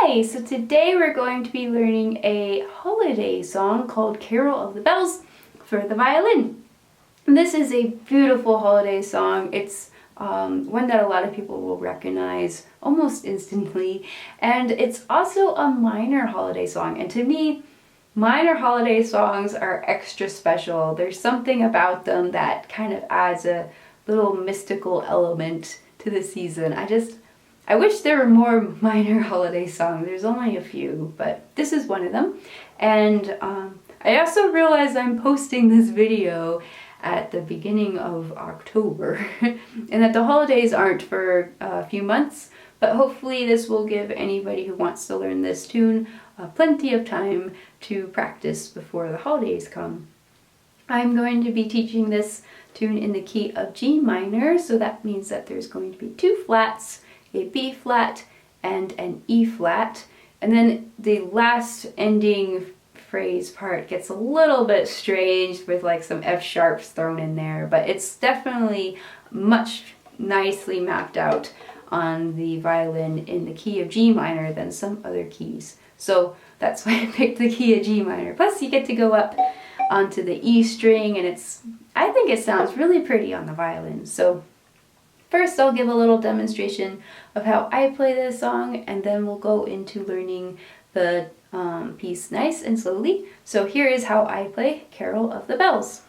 Hi, so today we're going to be learning a holiday song called Carol of the Bells for the violin. This is a beautiful holiday song. It's one that a lot of people will recognize almost instantly, and it's also a minor holiday song. And to me, minor holiday songs are extra special. There's something about them that kind of adds a little mystical element to the season. I wish there were more minor holiday songs. There's only a few, but this is one of them. And I also realized I'm posting this video at the beginning of October and that the holidays aren't for a few months, but hopefully this will give anybody who wants to learn this tune plenty of time to practice before the holidays come. I'm going to be teaching this tune in the key of G minor, so that means that there's going to be two flats, a B flat and an E flat, and then the last ending phrase part gets a little bit strange with like some F sharps thrown in there, but it's definitely much nicely mapped out on the violin in the key of G minor than some other keys. So that's why I picked the key of G minor. Plus you get to go up onto the E string, and I think it sounds really pretty on the violin. So first I'll give a little demonstration of how I play this song, and then we'll go into learning the piece nice and slowly. So here is how I play Carol of the Bells.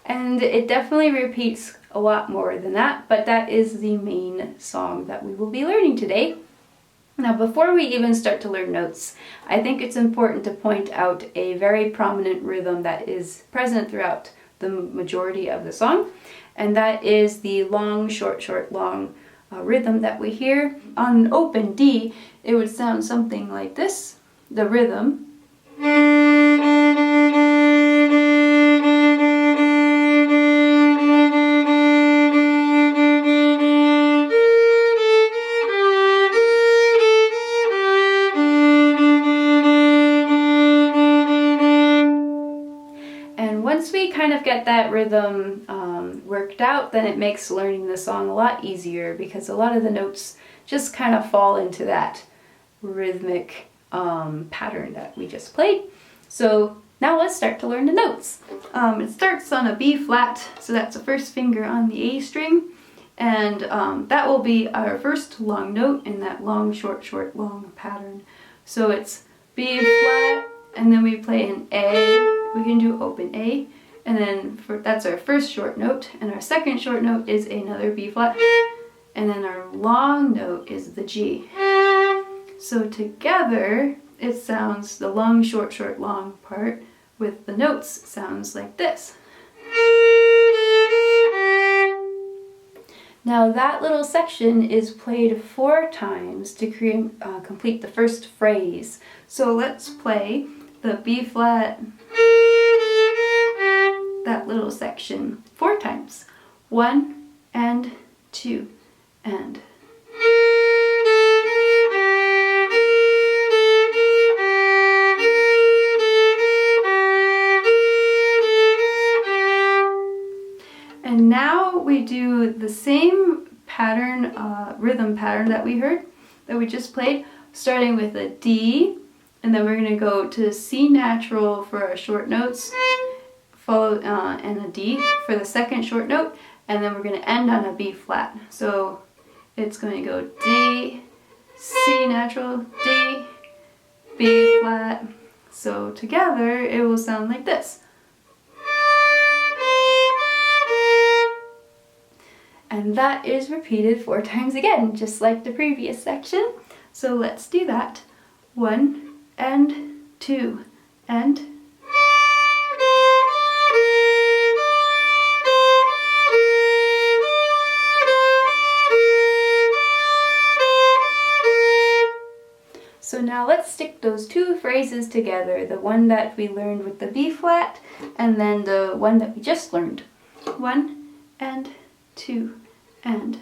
And it definitely repeats a lot more than that, but that is the main song that we will be learning today. Now, before we even start to learn notes, I think it's important to point out a very prominent rhythm that is present throughout the majority of the song, and that is the long, short, short, long rhythm that we hear. On an open D, it would sound something like this, the rhythm. Once we kind of get that rhythm worked out, then it makes learning the song a lot easier, because a lot of the notes just kind of fall into that rhythmic pattern that we just played. So now let's start to learn the notes. It starts on a B flat, so that's the first finger on the A string, and that will be our first long note in that long, short, short, long pattern. So it's B flat, and then we play an A. We can do open A, and then that's our first short note, and our second short note is another B flat, and then our long note is the G. So together it sounds, the long, short, short, long part with the notes sounds like this. Now that little section is played 4 times to complete the first phrase. So let's play the B flat, that little section 4 times. 1 and 2 and. And now we do the same pattern, rhythm pattern that we just played, starting with a D, and then we're going to go to C natural for our short notes, and a D for the second short note, and then we're going to end on a B flat. So it's going to go D, C natural, D, B flat. So together it will sound like this. And that is repeated 4 times again, just like the previous section. So let's do that. 1 and 2 and. So now let's stick those two phrases together, the one that we learned with the B flat and then the one that we just learned. 1 and 2 and.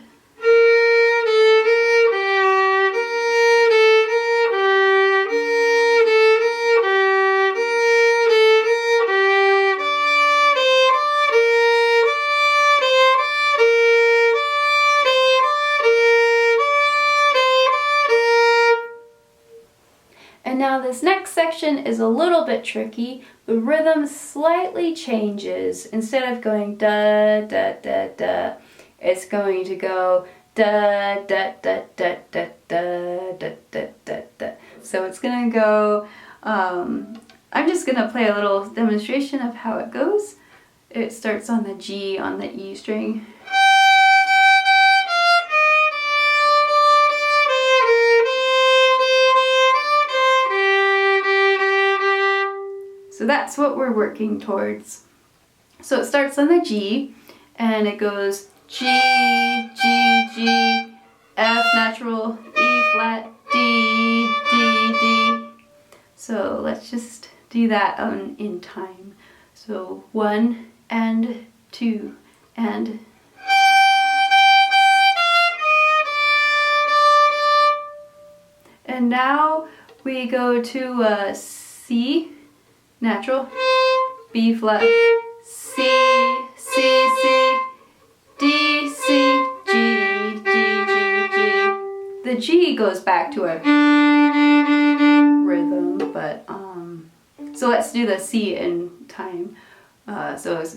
And now this next section is a little bit tricky. The rhythm slightly changes. Instead of going da da da da, it's going to go da da da da da da da da da da. So it's gonna go, I'm just gonna play a little demonstration of how it goes. It starts on the G on the E string. So that's what we're working towards. So it starts on the G and it goes G, G, G, F natural, E flat, D, D, D. So let's just do that in time. So 1 and 2 and. And now we go to C natural, B flat, C, C, C, D, C, G, G, G, G. The G goes back to a rhythm, but so let's do the C in time. So it's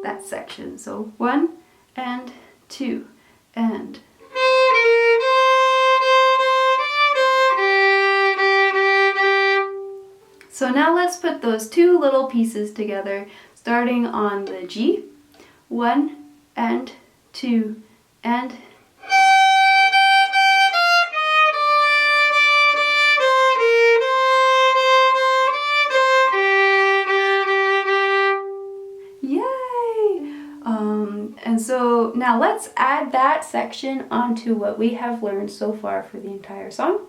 that section. So 1 and 2 and. So now let's put those two little pieces together, starting on the G. 1 and 2 and. Yay! And so now let's add that section onto what we have learned so far for the entire song.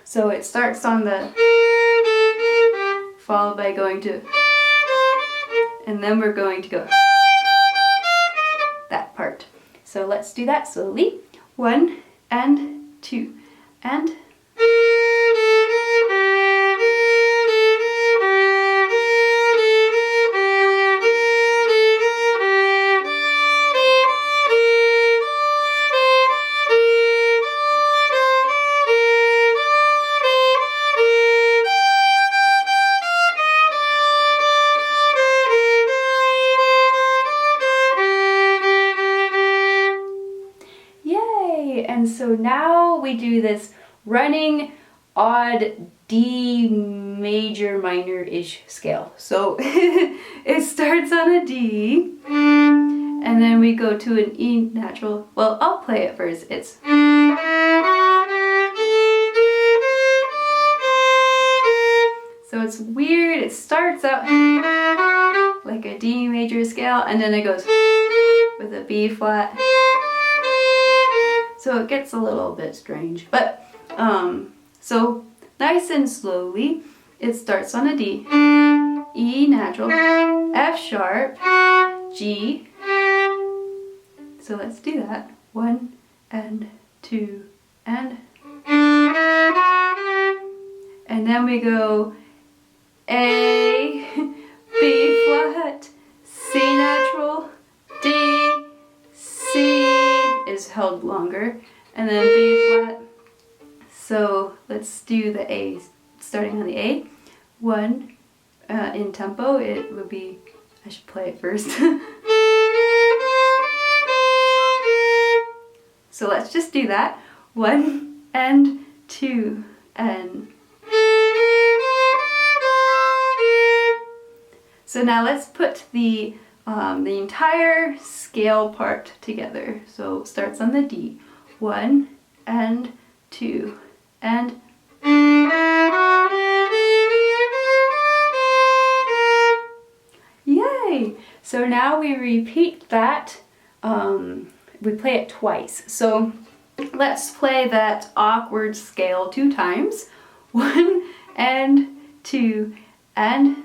So it starts on the, followed by going to, and then we're going to go that part. So let's do that slowly. 1 and 2 and. And so now we do this running odd D major minor-ish scale. So it starts on a D and then we go to an E natural. Well, I'll play it first. It's so it's weird. It starts out like a D major scale and then it goes with a B flat. So it gets a little bit strange, but so nice and slowly, it starts on a D, E natural, F sharp, G. So let's do that. 1 and 2 and. And then we go A, B flat, C natural, D, C is held longer, and then B flat. So let's do the A, starting on the A. 1 in tempo, it would be, I should play it first. So let's just do that. 1 and 2 and. So now let's put the entire scale part together. So it starts on the D. 1 and 2 and. Yay! So now we repeat that. We play it twice. So let's play that awkward scale 2 times. 1 and 2 and...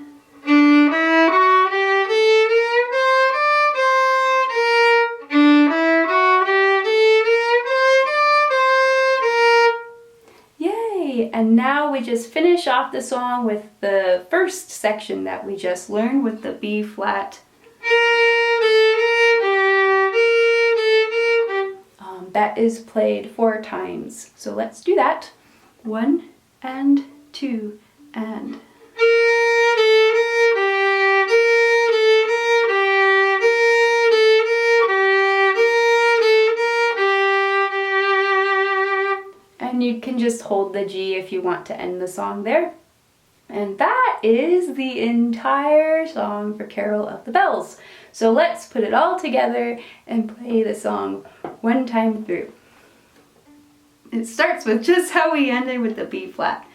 Yay! And now we just finish off the song with the first section that we just learned with the B flat. That is played 4 times. So let's do that. 1 and 2 and... And you can just hold the G if you want to end the song there. And that is the entire song for Carol of the Bells. So let's put it all together and play the song 1 time through. It starts with just how we ended with the B flat.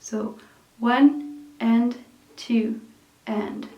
So 1 and 2 and...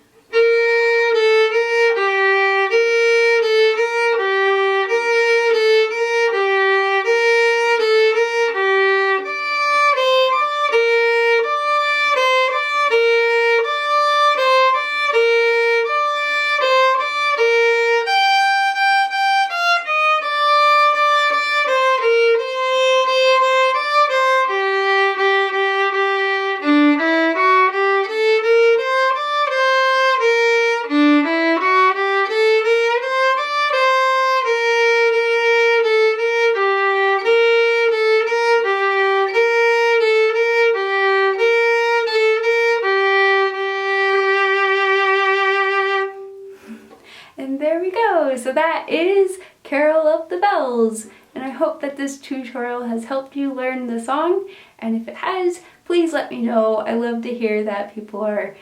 And there we go. So that is Carol of the Bells. And I hope that this tutorial has helped you learn the song. And if it has, please let me know. I love to hear that people are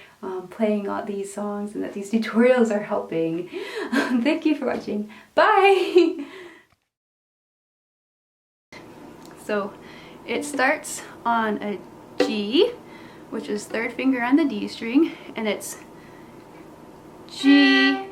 playing all these songs and that these tutorials are helping. Thank you for watching. Bye! So it starts on a G, which is 3rd finger on the D string, and it's G,